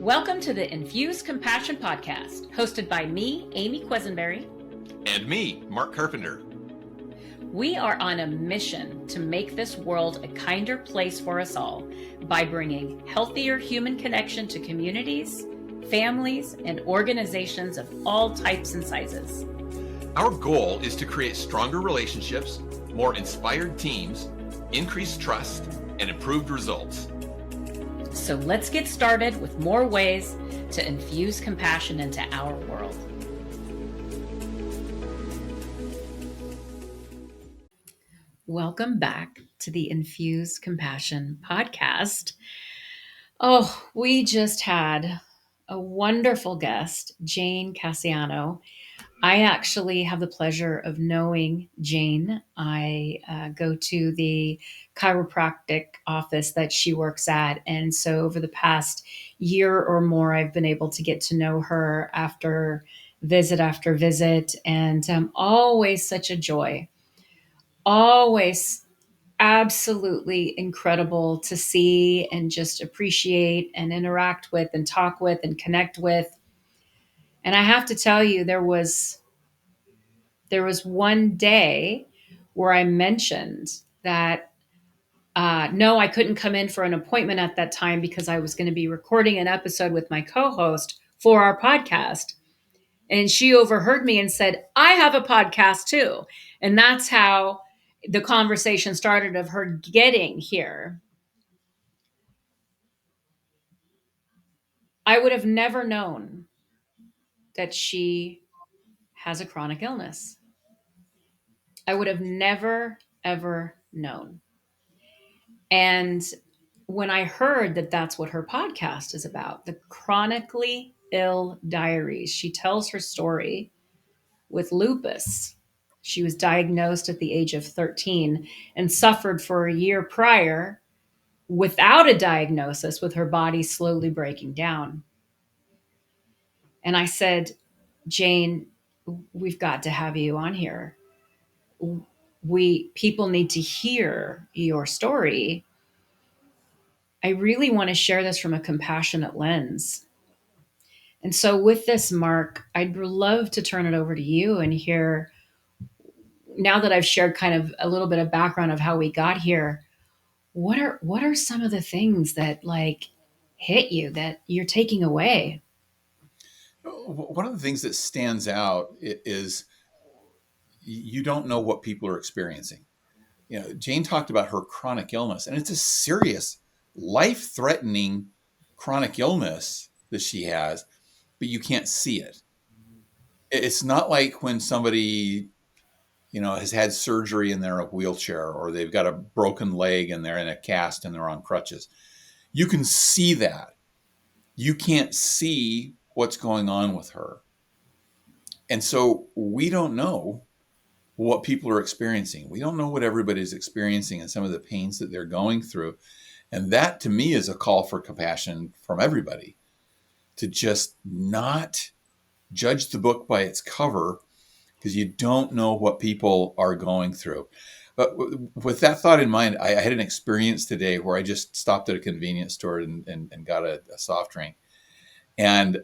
Welcome to the Infuse Compassion podcast, hosted by me, Amy Quisenberry. And me, Mark Carpenter. We are on a mission to make this world a kinder place for us all by bringing healthier human connection to communities, families, and organizations of all types and sizes. Our goal is to create stronger relationships, more inspired teams, increased trust, and improved results. So let's get started with more ways to infuse compassion into our world. Welcome back to the Infuse Compassion podcast. Oh, we just had a wonderful guest, Jane Casiano. I actually have the pleasure of knowing Jane. I go to the chiropractic office that she works at. And so over the past year or more, I've been able to get to know her after visit. And always such a joy. Always absolutely incredible to see and just appreciate and interact with and talk with and connect with. And I have to tell you, there was one day where I mentioned that no, I couldn't come in for an appointment at that time because I was going to be recording an episode with my co-host for our podcast. And she overheard me and said, I have a podcast too. And that's how the conversation started of her getting here. I would have never known that she has a chronic illness. I would have never, ever known. And when I heard that that's what her podcast is about, the Chronically Ill Diaries, she tells her story with lupus. She was diagnosed at the age of 13 and suffered for a year prior without a diagnosis, with her body slowly breaking down. And I said, Jane, we've got to have you on here. People need to hear your story. I really want to share this from a compassionate lens. And so with this, Mark, I'd love to turn it over to you and hear, now that I've shared kind of a little bit of background of how we got here, what are some of the things that like hit you that you're taking away? One of the things that stands out is you don't know what people are experiencing. You know, Jane talked about her chronic illness, and it's a serious, life-threatening chronic illness that she has, but you can't see it. It's not like when somebody, has had surgery and they're in a wheelchair, or they've got a broken leg and they're in a cast and they're on crutches. You can see that. You can't see what's going on with her. And so we don't know what people are experiencing. We don't know what everybody's experiencing and some of the pains that they're going through. And that to me is a call for compassion from everybody, to just not judge the book by its cover, because you don't know what people are going through. But with that thought in mind, I had an experience today where I just stopped at a convenience store and got a soft drink. And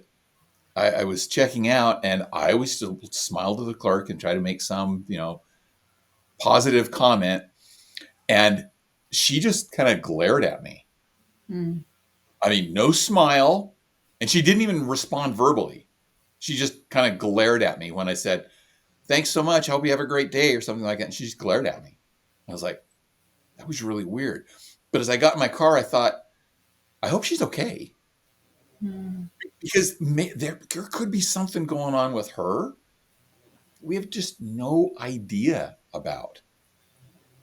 I was checking out, and I always still smile to the clerk and try to make some, positive comment. And she just kind of glared at me. Mm. I mean, no smile. And she didn't even respond verbally. She just kind of glared at me when I said, thanks so much. I hope you have a great day, or something like that. And she just glared at me. I was like, that was really weird. But as I got in my car, I thought, I hope she's okay. Because there could be something going on with her we have just no idea about.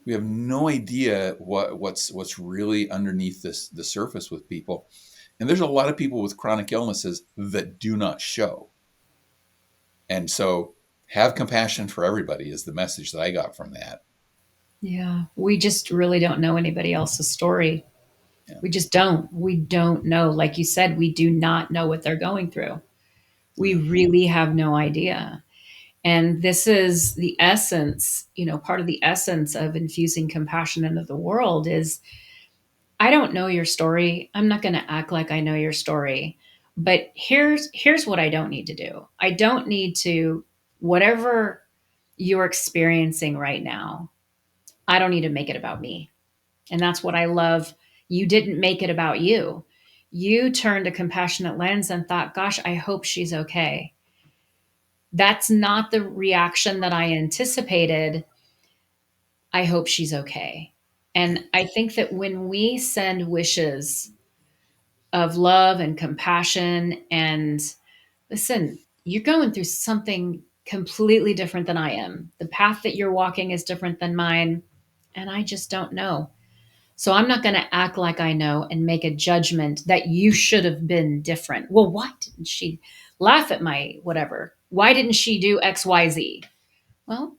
We have no idea what's really underneath the surface with people. And there's a lot of people with chronic illnesses that do not show. And so have compassion for everybody is the message that I got from that. Yeah, we just really don't know anybody else's story. Yeah. We just don't. We don't know. Like you said, we do not know what they're going through. We really have no idea. And this is the essence, part of the essence of infusing compassion into the world is, I don't know your story. I'm not going to act like I know your story, But here's what I don't need to do. I don't need to, whatever you're experiencing right now, I don't need to make it about me. And that's what I love. You didn't make it about you. You turned a compassionate lens and thought, gosh, I hope she's okay. That's not the reaction that I anticipated. I hope she's okay. And I think that when we send wishes of love and compassion, and listen, you're going through something completely different than I am. The path that you're walking is different than mine, and I just don't know. So I'm not going to act like I know and make a judgment that you should have been different. Well, why didn't she laugh at my whatever? Why didn't she do XYZ? Well,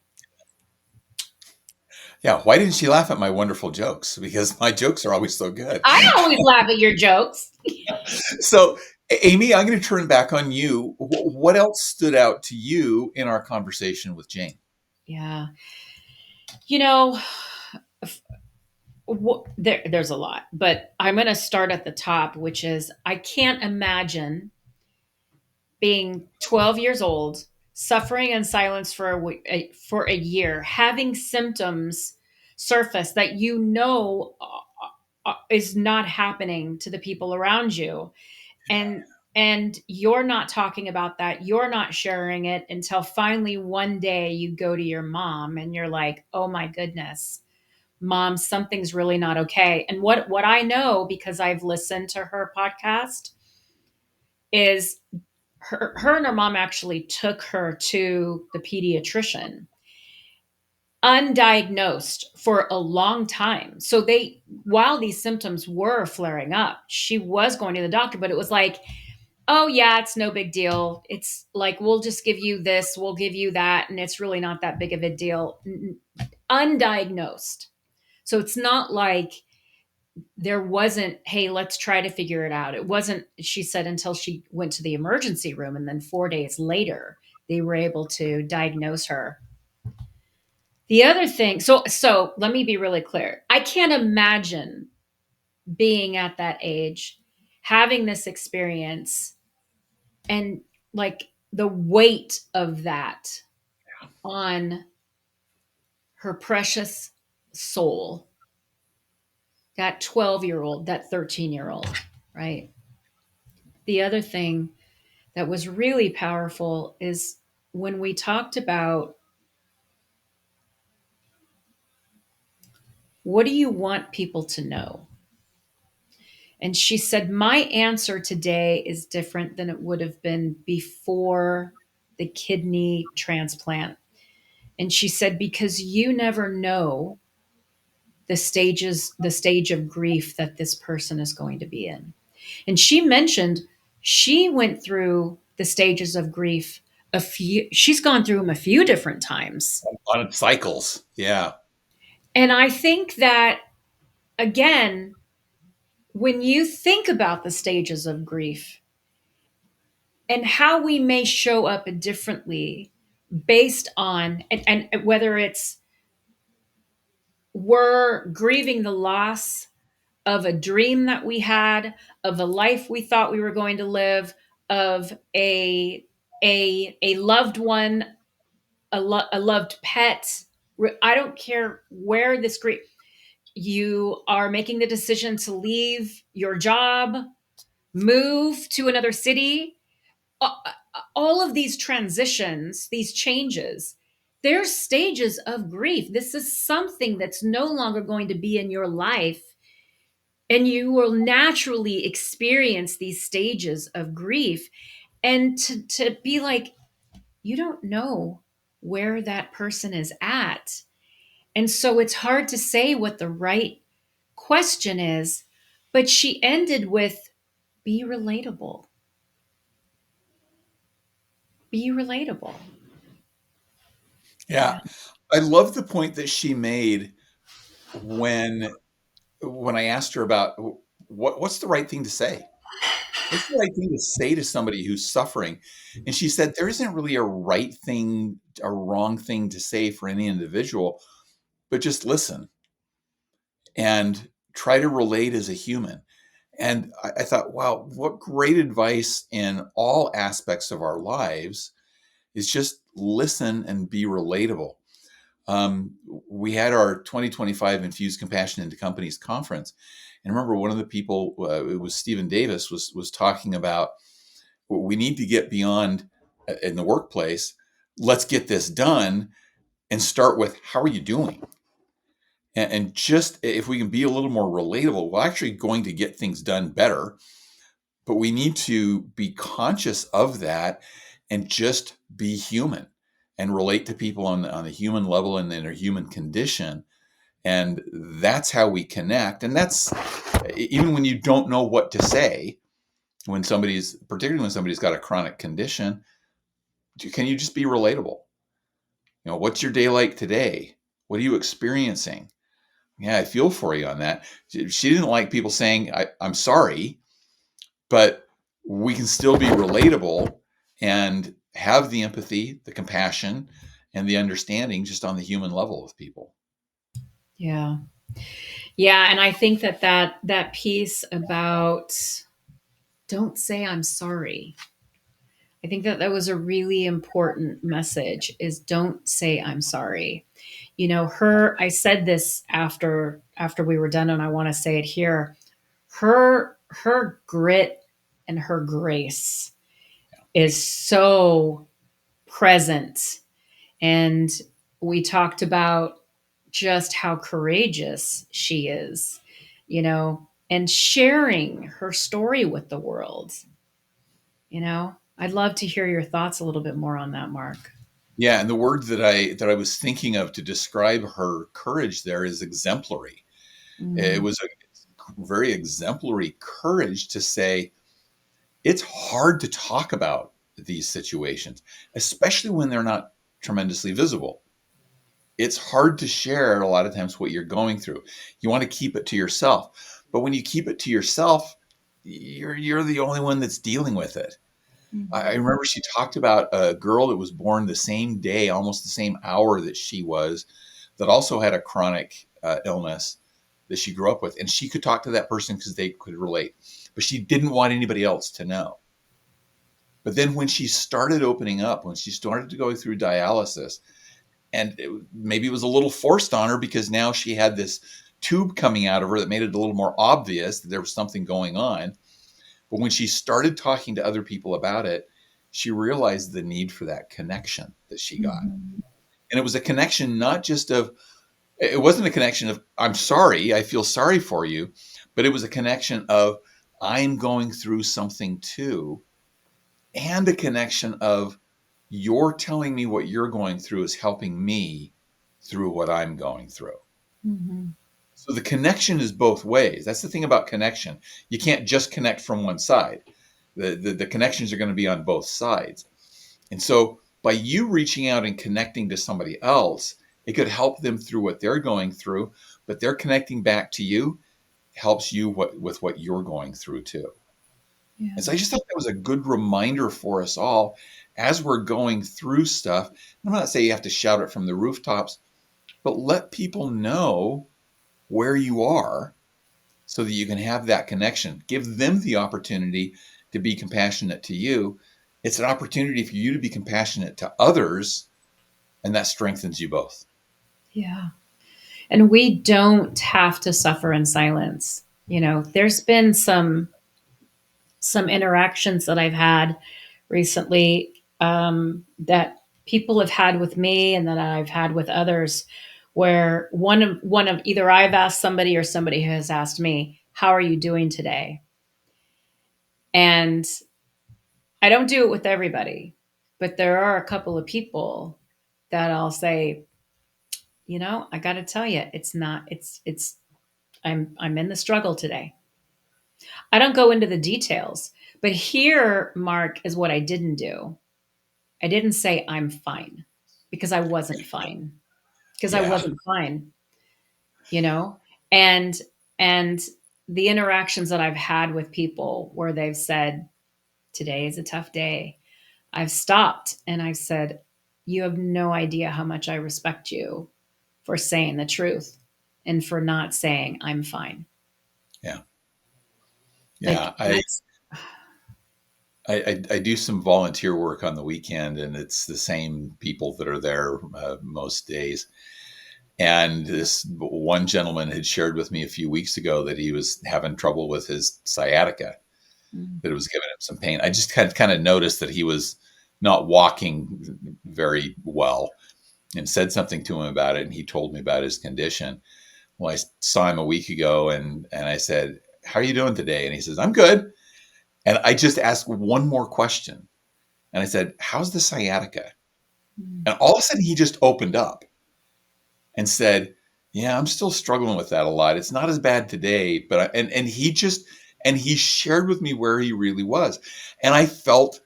Yeah. Why didn't she laugh at my wonderful jokes? Because my jokes are always so good. I always laugh at your jokes. So, Amy, I'm going to turn back on you. What else stood out to you in our conversation with Jane? Yeah. You know, there's a lot, but I'm going to start at the top, which is I can't imagine being 12 years old, suffering in silence for for a year, having symptoms surface that is not happening to the people around you, and you're not talking about that, you're not sharing it until finally one day you go to your mom and you're like, oh my goodness, mom, something's really not okay. And what I know, because I've listened to her podcast, is her and her mom actually took her to the pediatrician undiagnosed for a long time. So they, while these symptoms were flaring up, she was going to the doctor, but it was like, oh yeah, it's no big deal. It's like, we'll just give you this, we'll give you that, and it's really not that big of a deal. Undiagnosed. So it's not like there wasn't, hey, let's try to figure it out. It wasn't, she said, until she went to the emergency room. And then 4 days later, they were able to diagnose her. The other thing, so let me be really clear. I can't imagine being at that age, having this experience, and like the weight of that on her precious soul, that 12-year-old, that 13-year-old, right? The other thing that was really powerful is when we talked about, what do you want people to know? And she said, my answer today is different than it would have been before the kidney transplant. And she said, because you never know the stage of grief that this person is going to be in. And she mentioned she went through the stages of grief she's gone through them a few different times. On cycles. Yeah. And I think that, again, when you think about the stages of grief and how we may show up differently based on, and whether it's we're grieving the loss of a dream that we had, of a life we thought we were going to live, of a loved one, a loved pet. I don't care where this grief, you are making the decision to leave your job, move to another city, all of these transitions, these changes, there's stages of grief. This is something that's no longer going to be in your life. And you will naturally experience these stages of grief. And to be like, you don't know where that person is at. And so it's hard to say what the right question is. But she ended with, be relatable. Be relatable. Yeah. Yeah. I love the point that she made when I asked her about what's the right thing to say? What's the right thing to say to somebody who's suffering? And she said there isn't really a right thing, a wrong thing to say for any individual, but just listen and try to relate as a human. And I thought, wow, what great advice in all aspects of our lives is just listen and be relatable. Um, we had our 2025 Infused Compassion into Companies conference. And remember, one of the people, it was Stephen Davis, was talking about we need to get beyond in the workplace. Let's get this done and start with how are you doing? And just if we can be a little more relatable, we're actually going to get things done better. But we need to be conscious of that and just be human and relate to people on a human level and in their human condition. And that's how we connect. And that's even when you don't know what to say, particularly when somebody's got a chronic condition, can you just be relatable? What's your day like today? What are you experiencing? Yeah, I feel for you on that. She didn't like people saying, I'm sorry, but we can still be relatable and have the empathy, the compassion, and the understanding just on the human level with people. Yeah. Yeah, and I think that piece about don't say I'm sorry. I think that was a really important message is don't say I'm sorry. I said this after we were done and I want to say it here. Her grit and her grace is so present. And we talked about just how courageous she is, and sharing her story with the world. I'd love to hear your thoughts a little bit more on that, Mark. Yeah, and the word that I was thinking of to describe her courage there is exemplary. It Mm, was a very exemplary courage to say it's hard to talk about these situations, especially when they're not tremendously visible. It's hard to share a lot of times what you're going through. You want to keep it to yourself. But when you keep it to yourself, you're the only one that's dealing with it. I mhm, remember she talked about a girl that was born the same day, almost the same hour that she was, that also had a chronic illness that she grew up with. And she could talk to that person because they could relate. But she didn't want anybody else to know. But then when she started opening up, when she started to go through dialysis, and maybe it was a little forced on her because now she had this tube coming out of her that made it a little more obvious that there was something going on. But when she started talking to other people about it, she realized the need for that connection that she got. mhm. And it was a connection not just of, it wasn't a connection of, I'm sorry, I feel sorry for you, but it was a connection of, I'm going through something too, and a connection of, you're telling me what you're going through is helping me through what I'm going through. Mhm. So the connection is both ways. That's the thing about connection. You can't just connect from one side. The connections are going to be on both sides. And so by you reaching out and connecting to somebody else, it could help them through what they're going through, but they're connecting back to you helps you with what you're going through too. And Yeah. so I just thought that was a good reminder for us all as we're going through stuff. I'm not saying you have to shout it from the rooftops, but let people know where you are so that you can have that connection. Give them the opportunity to be compassionate to you. It's an opportunity for you to be compassionate to others, and that strengthens you both. Yeah. And we don't have to suffer in silence. There's been some interactions that I've had recently, that people have had with me and that I've had with others, where one of either I've asked somebody or somebody has asked me, "How are you doing today?" And I don't do it with everybody, but there are a couple of people that I'll say, I got to tell you, it's not. It's. I'm in the struggle today. I don't go into the details, but here, Mark, is what I didn't do. I didn't say I'm fine because I wasn't fine. Because I Yeah. wasn't fine, you know? And and the interactions that I've had with people where they've said, "Today is a tough day." I've stopped and I've said, "You have no idea how much I respect you for saying the truth and for not saying I'm fine." Yeah. Like Yeah, that's I do some volunteer work on the weekend, and it's the same people that are there most days. And this one gentleman had shared with me a few weeks ago that he was having trouble with his sciatica, mm, that it was giving him some pain. I just kind of noticed that he was not walking very well, and said something to him about it. And he told me about his condition. Well, I saw him a week ago, and I said, "How are you doing today?" And he says, "I'm good." And I just asked one more question. And I said, "How's the sciatica?" mm, And all of a sudden he just opened up and said, "Yeah, I'm still struggling with that a lot. It's not as bad today, but and he just and he shared with me where he really was, and I felt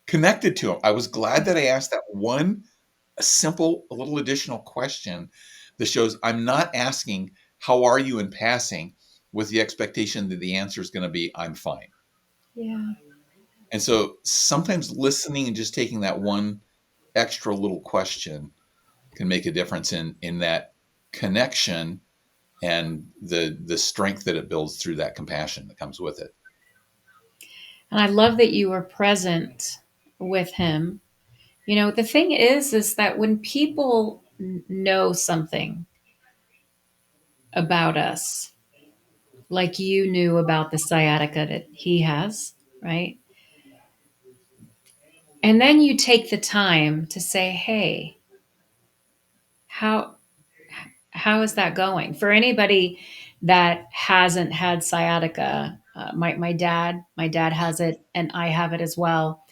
connected to him. I was glad that I asked that one simple, a little additional question that shows I'm not asking how are you in passing with the expectation that the answer is going to be I'm fine. yeah. And so sometimes listening and just taking that one extra little question can make a difference in that connection and the strength that it builds through that compassion that comes with it. And I love that you were present with him. You know, the thing is that when people know something about us, like you knew about the sciatica that he has, right? And then you take the time to say, "Hey, how how is that going?" For anybody that hasn't had sciatica, my dad has it, and I have it as well.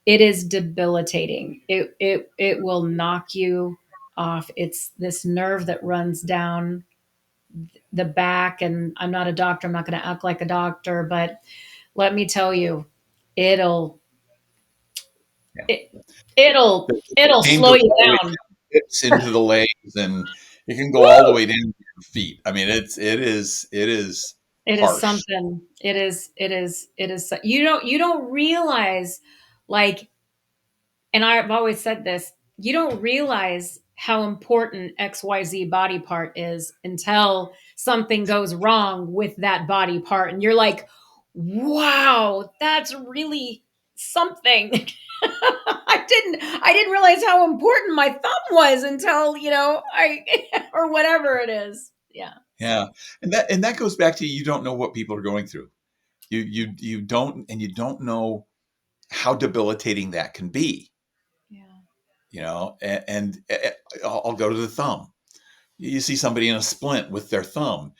It is debilitating. It will knock you off. It's this nerve that runs down the back, and I'm not a doctor. I'm not going to act like a doctor, but let me tell you, it'll Yeah. it, it'll Pain slow goes you all the way down. down the hips into the legs, and it can go all the way down to your feet. I mean, it is It is harsh. something. It is. You don't realize, like, and I've always said this, you don't realize how important XYZ body part is until something goes wrong with that body part. And you're like, wow, that's really something. I didn't realize how important my thumb was until, I or whatever it is. Yeah. Yeah, and that goes back to you don't know what people are going through. You don't, and you don't know how debilitating that can be. Yeah. And I'll go to the thumb. You see somebody in a splint with their thumb,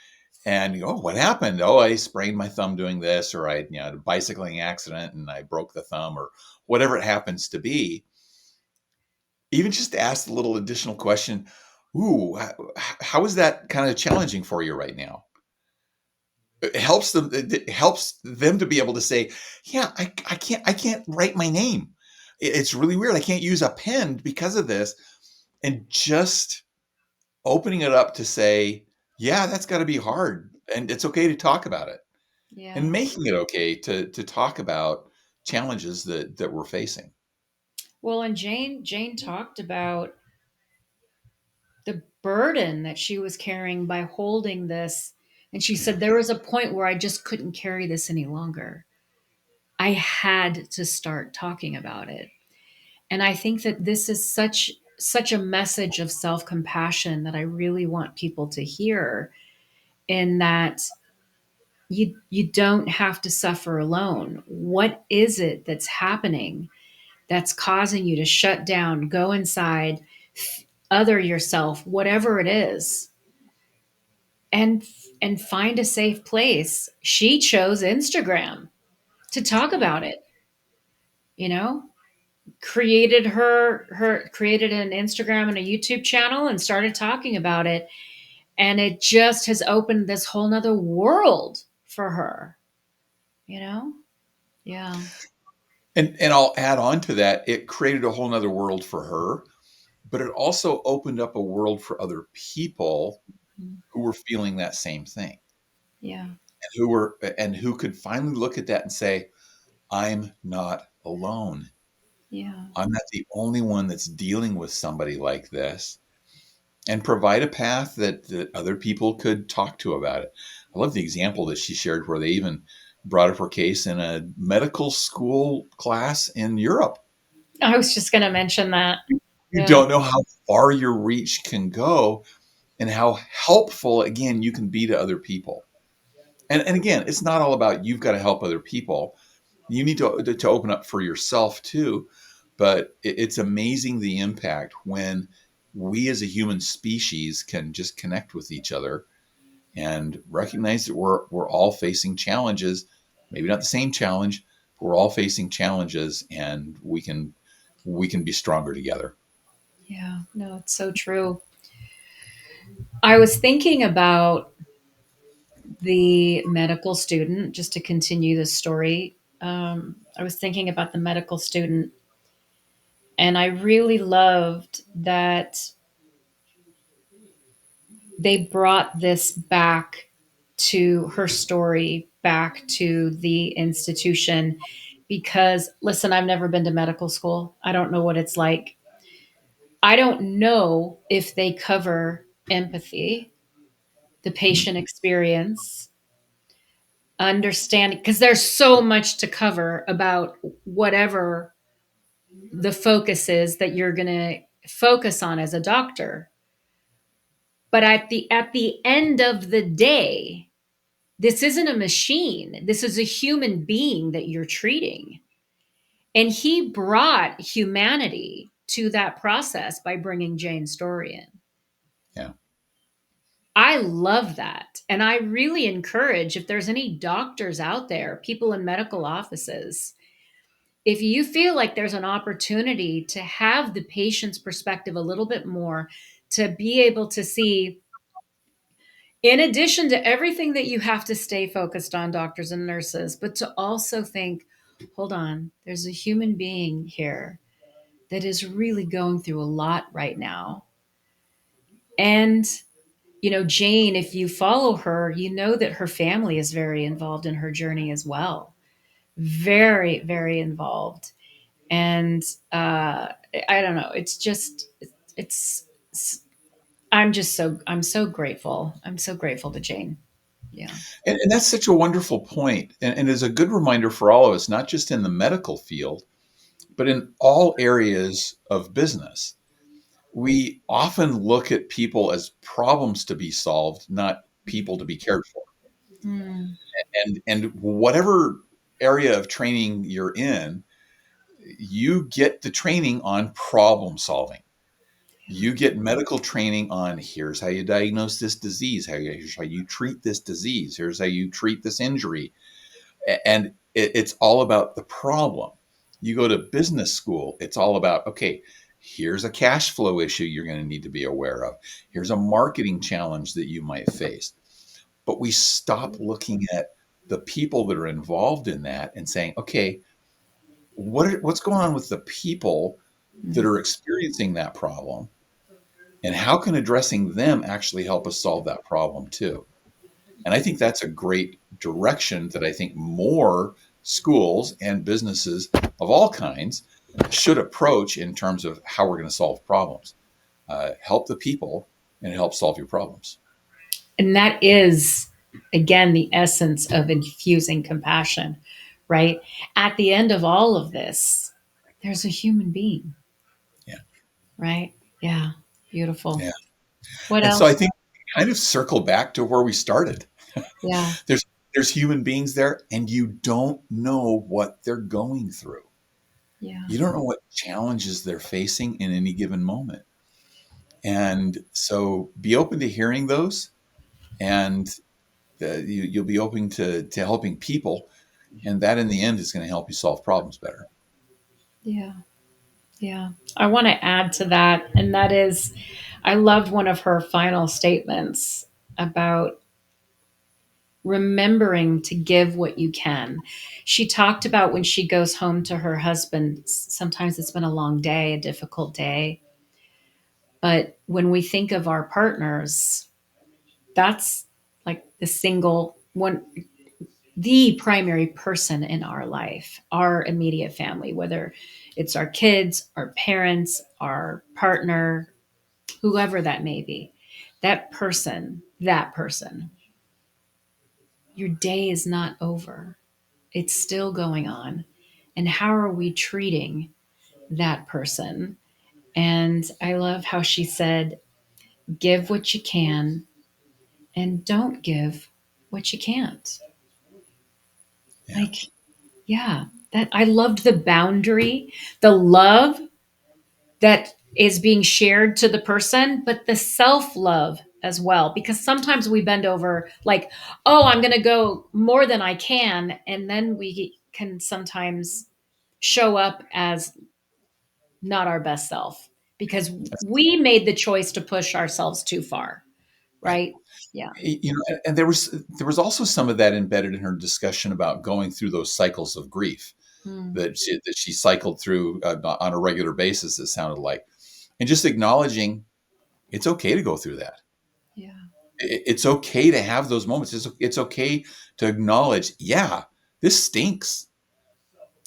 and you go, "Oh, what happened? Oh, I sprained my thumb doing this, or I had a bicycling accident and I broke the thumb, or whatever it happens to be." Even just to ask the little additional question, "Ooh, how is that kind of challenging for you right now?" It helps them to be able to say, "Yeah, I can't write my name. It's really weird. I can't use a pen because of this." And just opening it up to say, "Yeah, that's got to be hard, and it's okay to talk about it," and Yeah. making it okay to talk about challenges that we're facing. Well, and Jane talked about the burden that she was carrying by holding this. And she Yeah. said, there was a point where I just couldn't carry this any longer. I had to start talking about it. And I think that this is such a message of self-compassion that I really want people to hear, in that you don't have to suffer alone. What is it that's happening that's causing you to shut down, go inside, other yourself, whatever it is, and and find a safe place. She chose Instagram to talk about it, you know? Created an Instagram and a YouTube channel and started talking about it, and it just has opened this whole nother world for her, you know? Yeah. And I'll add on to that. It created a whole nother world for her, but it also opened up a world for other people Mhm. who were feeling that same thing, Yeah. and who could finally look at that and say, "I'm not alone. Yeah. I'm not the only one that's dealing with somebody like this," and provide a path that other people could talk to about it. I love the example that she shared where they even brought up her case in a medical school class in Europe. I was just going to mention that. You Yeah. don't know how far your reach can go and how helpful, again, you can be to other people. And again, it's not all about you've got to help other people. You need to open up for yourself too. But it's amazing the impact when we as a human species can just connect with each other and recognize that we're all facing challenges, maybe not the same challenge, but we're all facing challenges, and we can be stronger together. Yeah. No, it's so true. I was thinking about the medical student, just to continue the story. I was thinking about the medical student, and I really loved that they brought this back to her story, back to the institution. Because, listen, I've never been to medical school. I don't know what it's like. I don't know if they cover empathy, the patient experience, understanding, because there's so much to cover about whatever the focus is that you're going to focus on as a doctor. But at the end of the day, this isn't a machine. This is a human being that you're treating. And he brought humanity to that process by bringing Jane's story in. Yeah. I love that. And I really encourage, if there's any doctors out there, people in medical offices, if you feel like there's an opportunity to have the patient's perspective a little bit more, to be able to see, in addition to everything that you have to stay focused on, doctors and nurses, but to also think, hold on, there's a human being here that is really going through a lot right now. And, Jane, if you follow her, you know that her family is very involved in her journey as well. Very, very involved. And I don't know. It's just, it's, I'm so grateful. I'm so grateful to Jane. Yeah. And that's such a wonderful point, and is a good reminder for all of us, not just in the medical field, but in all areas of business. We often look at people as problems to be solved, not people to be cared for. Mm, And whatever area of training you're in, you get the training on problem solving. You get medical training on here's how you diagnose this disease, here's how you treat this disease, here's how you treat this injury. And it's all about the problem. You go to business school, it's all about, okay, here's a cash flow issue you're going to need to be aware of. Here's a marketing challenge that you might face. But we stop looking at the people that are involved in that and saying, okay, what's going on with the people that mm. are experiencing that problem? And how can addressing them actually help us solve that problem too? And I think that's a great direction that I think more schools and businesses of all kinds should approach in terms of how we're going to solve problems. Help the people and help solve your problems. And that is, again, the essence of infusing compassion, right? At the end of all of this, there's a human being, Yeah. right? Yeah. Beautiful. Yeah. What And so I else? think kind of circle back to where we started. Yeah. There's there's human beings there and you don't know what they're going through. Yeah. You don't know what challenges they're facing in any given moment. And so be open to hearing those, and you'll be open to helping people. And that in the end is going to help you solve problems better. Yeah. Yeah. I want to add to that. And that is, I loved one of her final statements about remembering to give what you can. She talked about when she goes home to her husband, sometimes it's been a long day, a difficult day. But when we think of our partners, that's like the single one, the primary person in our life, our immediate family, whether it's our kids, our parents, our partner, whoever that may be. That person, your day is not over. It's still going on. And how are we treating that person? And I love how she said, give what you can and don't give what you can't. Yeah. Like, yeah, that I loved the boundary, the love that is being shared to the person, but the self love as well. Because sometimes we bend over, like, oh, I'm going to go more than I can. And then we can sometimes show up as not our best self because we made the choice to push ourselves too far, Right. right? Yeah. And there was also some of that embedded in her discussion about going through those cycles of grief Mm, that she cycled through on a regular basis. It sounded like, and just acknowledging it's okay to go through that. yeah. It's okay to have those moments. It's okay to acknowledge, yeah, this stinks,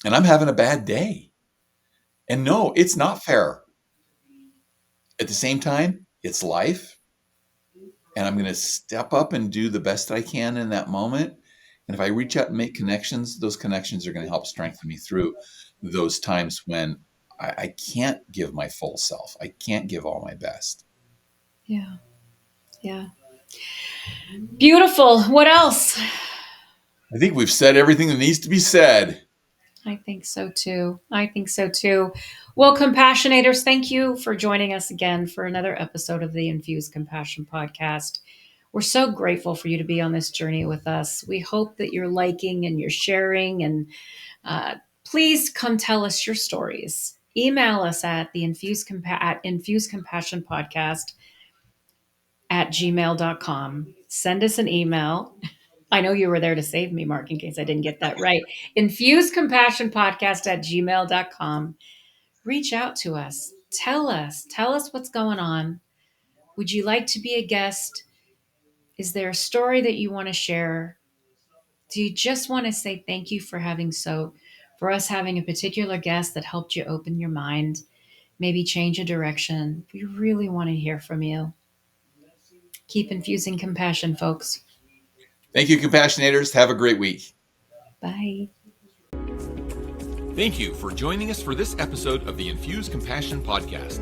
and I'm having a bad day. And no, it's not fair. At the same time, it's life, and I'm going to step up and do the best I can in that moment. And if I reach out and make connections, those connections are going to help strengthen me through those times when I can't give my full self. I can't give all my best. Yeah. Yeah. Beautiful. What else? I think we've said everything that needs to be said. I think so too. I think so too. Well, compassionators, thank you for joining us again for another episode of the Infused Compassion podcast. We're so grateful for you to be on this journey with us. We hope that you're liking and you're sharing, and please come tell us your stories. Email us at at Infused Compassion Podcast at gmail.com. Send us an email. I know you were there to save me, Mark, in case I didn't get that right. Infusecompassionpodcast at gmail.com. Reach out to us. Tell us what's going on. Would you like to be a guest? Is there a story that you want to share? Do you just want to say thank you for us having a particular guest that helped you open your mind, maybe change a direction? We really want to hear from you. Keep infusing compassion, folks. Thank you, Compassionators. Have a great week. Bye. Thank you for joining us for this episode of the Infuse Compassion podcast.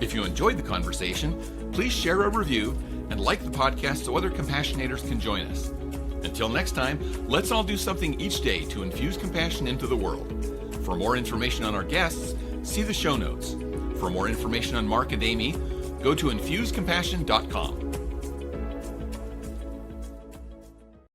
If you enjoyed the conversation, please share a review and like the podcast so other compassionators can join us. Until next time, let's all do something each day to infuse compassion into the world. For more information on our guests, see the show notes. For more information on Mark and Amy, go to infusecompassion.com.